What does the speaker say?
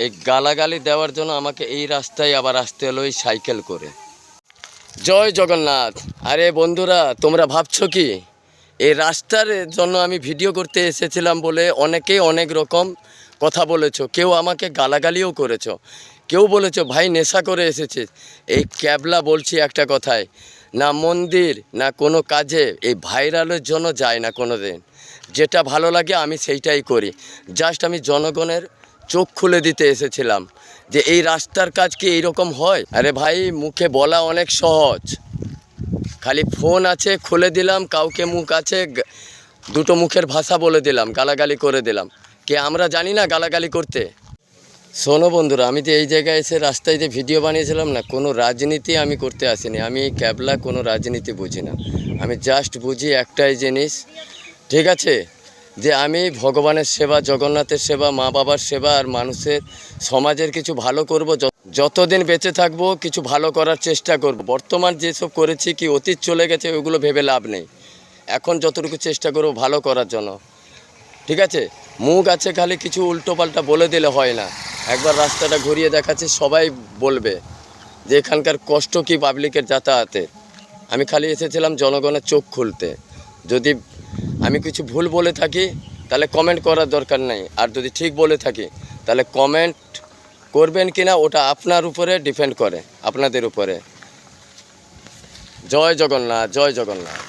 এই গালাগালি দেওয়ার জন্য আমাকে এই রাস্তায় আবার আসতে হলো এই সাইকেল করে। জয় জগন্নাথ। আরে বন্ধুরা, তোমরা ভাবছো কি এই রাস্তার জন্য আমি ভিডিও করতে এসেছিলাম বলে অনেকেই অনেক রকম কথা বলেছো, কেউ আমাকে গালাগালিও করেছো, কেউ বলেছো ভাই নেশা করে এসেছিস। এই ক্যাবলা বলছি একটা কথায়, না মন্দির না কোনো কাজে এই ভাইরালের জন্য যায় না কোনো দিন। যেটা ভালো লাগে আমি সেইটাই করি। জাস্ট আমি জনগণের চোখ খুলে দিতে এসেছিলাম যে এই রাস্তার কাজ কি এইরকম হয়। আরে ভাই, মুখে বলা অনেক সহজ, খালি ফোন আছে খুলে দিলাম, কাউকে মুখ আছে দুটো মুখের ভাষা বলে দিলাম, গালাগালি করে দিলাম। কে আমরা জানি না গালাগালি করতে? শোনো বন্ধুরা, আমি যে এই জায়গায় এসে রাস্তায় যে ভিডিও বানিয়েছিলাম না, কোনো রাজনীতি আমি করতে আসিনি। আমি এই ক্যাবলা কোনো রাজনীতি বুঝি না। আমি জাস্ট বুঝি একটাই জিনিস, ঠিক আছে, যে আমি ভগবানের সেবা, জগন্নাথের সেবা, মা বাবার সেবা আর মানুষের সমাজের কিছু ভালো করব। যতদিন বেঁচে থাকবো কিছু ভালো করার চেষ্টা করব। বর্তমান যেসব করেছি কি অতীত চলে গেছে, ওইগুলো ভেবে লাভ নেই। এখন যতটুকু চেষ্টা করব ভালো করার জন্য, ঠিক আছে। মুখ আছে খালি কিছু উল্টোপাল্টা বলে দিলে হয় না। একবার রাস্তাটা ঘুরিয়ে দেখাচ্ছি, সবাই বলবে যে এখানকার কষ্ট কি পাবলিকের যাতায়াতে। আমি খালি এসেছিলাম জনগণের চোখ খুলতে। যদি আমি কিছু ভুল বলে থাকি তাহলে কমেন্ট করার দরকার নেই, আর যদি ঠিক বলে থাকি তাহলে কমেন্ট করবেন কি না ওটা আপনার উপরে ডিপেন্ড করে, আপনাদের উপরে। জয় জগন্নাথ, জয় জগন্নাথ।